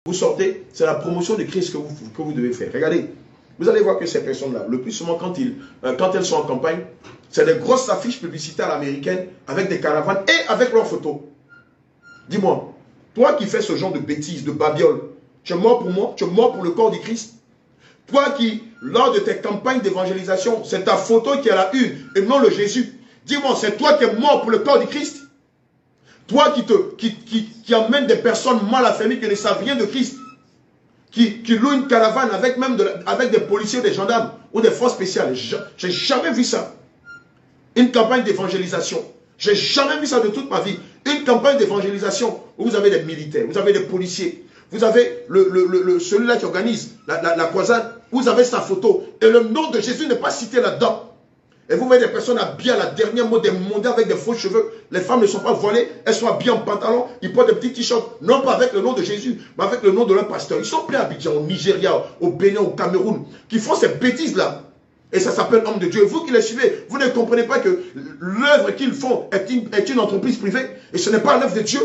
vous sortez, c'est la promotion de Christ que vous devez faire. Regardez, vous allez voir que ces personnes-là, le plus souvent quand elles sont en campagne, c'est des grosses affiches publicitaires américaines avec des caravanes et avec leurs photos. Dis-moi, toi qui fais ce genre de bêtises, de babioles, tu es mort pour moi, tu es mort pour le corps du Christ. Toi qui, lors de tes campagnes d'évangélisation, c'est ta photo qui est à la une et non le Jésus. Dis-moi, c'est toi qui es mort pour le corps du Christ. Toi qui emmène des personnes mal affermies qui ne savent rien de Christ, qui loue une caravane avec des policiers ou des gendarmes ou des forces spéciales. J'ai jamais vu ça. Une campagne d'évangélisation. J'ai jamais vu ça de toute ma vie. Une campagne d'évangélisation où vous avez des militaires, vous avez des policiers, vous avez celui-là qui organise la croisade, vous avez sa photo. Et le nom de Jésus n'est pas cité là-dedans. Et vous voyez des personnes habillées à la dernière mode des mondiaux avec des faux cheveux. Les femmes ne sont pas voilées, elles sont habillées en pantalon, ils portent des petits t-shirts, non pas avec le nom de Jésus, mais avec le nom de leur pasteur. Ils sont pleins à Abidjan, au Nigeria, au Bénin, au Cameroun, qui font ces bêtises-là. Et ça s'appelle homme de Dieu. Vous qui les suivez, vous ne comprenez pas que l'œuvre qu'ils font est une entreprise privée et ce n'est pas l'œuvre de Dieu.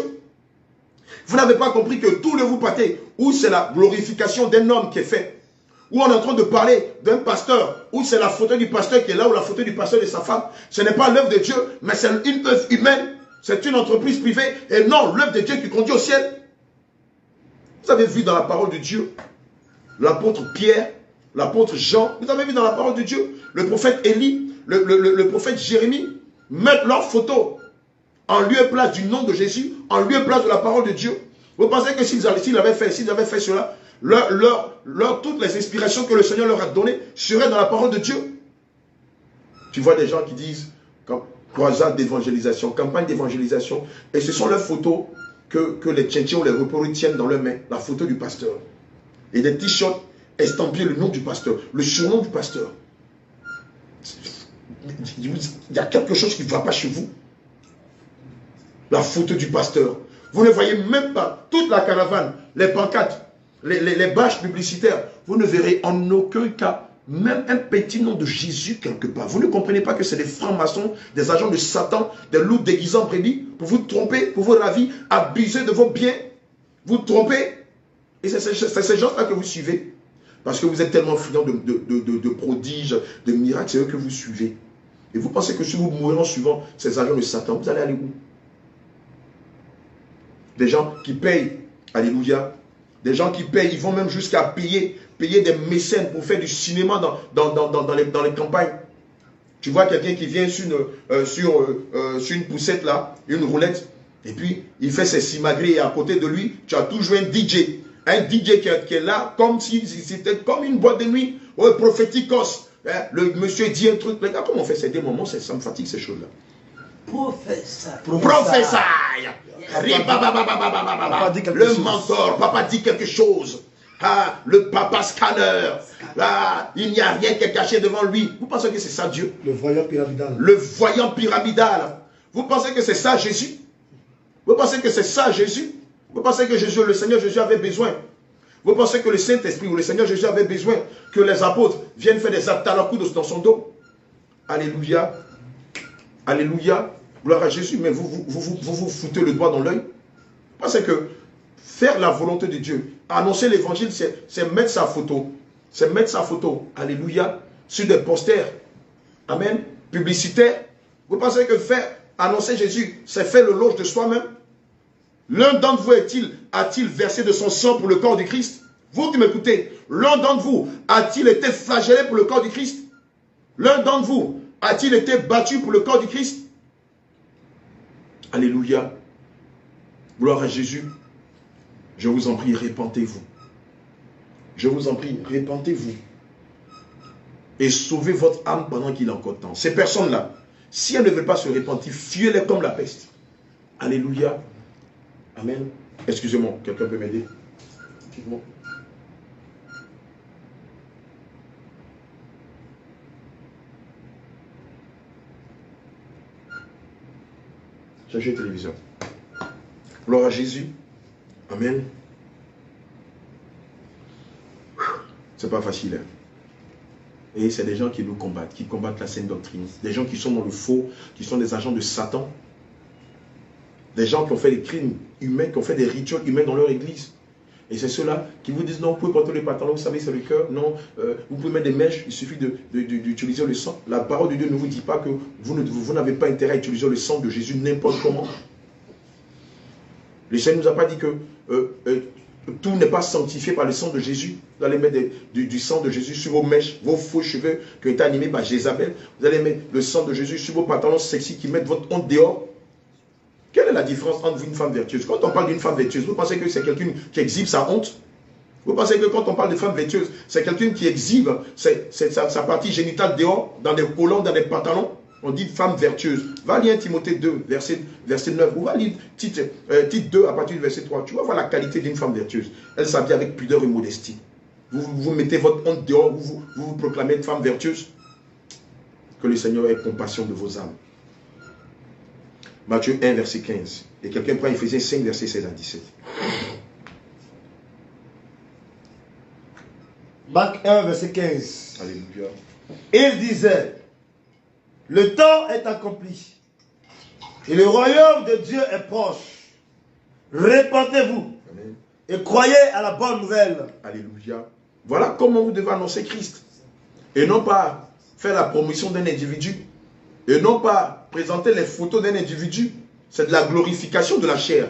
Vous n'avez pas compris que tout le vous pâtez, où c'est la glorification d'un homme qui est fait, où on est en train de parler d'un pasteur, où c'est la photo du pasteur qui est là, ou la photo du pasteur de sa femme. Ce n'est pas l'œuvre de Dieu, mais c'est une œuvre humaine. C'est une entreprise privée, et non l'œuvre de Dieu qui conduit au ciel. Vous avez vu dans la parole de Dieu, l'apôtre Pierre, l'apôtre Jean, vous avez vu dans la parole de Dieu, le prophète Élie, le prophète Jérémie, mettre leur photo en lieu et place du nom de Jésus, en lieu et place de la parole de Dieu. Vous pensez que s'ils avaient fait cela, toutes les inspirations que le Seigneur leur a données seraient dans la parole de Dieu. Tu vois des gens qui disent croisade d'évangélisation, campagne d'évangélisation, et ce sont leurs photos que les tchétchens ou les reports tiennent dans leurs mains, la photo du pasteur. Et des t-shirts estampillés le nom du pasteur, le surnom du pasteur. Il y a quelque chose qui ne va pas chez vous. La photo du pasteur. Vous ne voyez même pas toute la caravane, les pancartes, les bâches publicitaires. Vous ne verrez en aucun cas même un petit nom de Jésus quelque part. Vous ne comprenez pas que c'est des francs-maçons, des agents de Satan, des loups déguisés en brebis pour vous tromper, pour vous ravir, abuser de vos biens, vous tromper. Et c'est ces gens-là que vous suivez. Parce que vous êtes tellement friands de prodiges, de miracles, c'est eux que vous suivez. Et vous pensez que si vous mourrez en suivant ces agents de Satan, vous allez aller où? Des gens qui payent, alléluia, des gens qui payent, ils vont même jusqu'à payer des mécènes pour faire du cinéma dans les campagnes. Tu vois quelqu'un qui vient sur une poussette là, une roulette, et puis il fait ses simagrées et à côté de lui, tu as toujours un DJ. Un DJ qui est là comme si c'était comme une boîte de nuit prophéticos. Le monsieur dit un truc. Regarde comment on fait ces deux moments, ça me fatigue ces choses-là. Professeur. Le mentor, papa dit quelque chose. Ah, le papa scanner. Ah, il n'y a rien qui est caché devant lui. Vous pensez que c'est ça Dieu? Le voyant pyramidal. Le voyant pyramidal. Vous pensez que c'est ça Jésus? Vous pensez que c'est ça Jésus? Vous pensez que le Seigneur Jésus avait besoin? Vous pensez que le Saint-Esprit ou le Seigneur Jésus avait besoin que les apôtres viennent faire des atalakou dans son dos? Alléluia. Alléluia. Gloire à Jésus. Mais vous foutez le doigt dans l'œil. Parce que faire la volonté de Dieu, annoncer l'évangile, c'est mettre sa photo. C'est mettre sa photo. Alléluia. Sur des posters. Amen. Publicitaires. Vous pensez que annoncer Jésus, c'est faire le loge de soi-même? L'un d'entre vous a-t-il versé de son sang pour le corps du Christ? Vous qui m'écoutez, l'un d'entre vous a-t-il été flagellé pour le corps du Christ? L'un d'entre vous a-t-il été battu pour le corps du Christ? Alléluia. Gloire à Jésus. Je vous en prie, répentez-vous. Je vous en prie, répentez-vous. Et sauvez votre âme pendant qu'il est encore temps. Ces personnes-là, si elles ne veulent pas se repentir, fuyez-les comme la peste. Alléluia. Amen. Excusez-moi, quelqu'un peut m'aider? Excusez-moi. Cherchez le téléviseur. Gloire à Jésus. Amen. C'est pas facile. Hein? Et c'est des gens qui nous combattent, qui combattent la saine doctrine. Des gens qui sont dans le faux, qui sont des agents de Satan. Des gens qui ont fait des crimes humains, qui ont fait des rituels humains dans leur église. Et c'est ceux-là qui vous disent non, vous pouvez porter les pantalons, vous savez, c'est le cœur. Non, vous pouvez mettre des mèches, il suffit d'utiliser le sang. La parole de Dieu ne vous dit pas que vous n'avez pas intérêt à utiliser le sang de Jésus n'importe comment. Le Seigneur ne nous a pas dit que tout n'est pas sanctifié par le sang de Jésus. Vous allez mettre du sang de Jésus sur vos mèches, vos faux cheveux qui ont été animés par Jézabel. Vous allez mettre le sang de Jésus sur vos pantalons sexy qui mettent votre honte dehors. Quelle est la différence entre une femme vertueuse? Quand on parle d'une femme vertueuse, vous pensez que c'est quelqu'un qui exhibe sa honte? Vous pensez que quand on parle de femme vertueuse, c'est quelqu'un qui exhibe sa partie génitale dehors, dans des collants, dans des pantalons? On dit femme vertueuse. Va lire Timothée 2, verset 9. Ou va lire Tite 2 à partir du verset 3. Tu vas voir la qualité d'une femme vertueuse. Elle s'habille avec pudeur et modestie. Vous mettez votre honte dehors, vous proclamez une femme vertueuse. Que le Seigneur ait compassion de vos âmes. Matthieu 1, verset 15. Et quelqu'un prend Éphésiens 5, verset 16 à 17. Marc 1, verset 15. Alléluia. Il disait, le temps est accompli et le royaume de Dieu est proche. Répentez-vous et croyez à la bonne nouvelle. Alléluia. Voilà comment vous devez annoncer Christ. Et non pas faire la promotion d'un individu. Et non pas présenter les photos d'un individu. C'est de la glorification de la chair.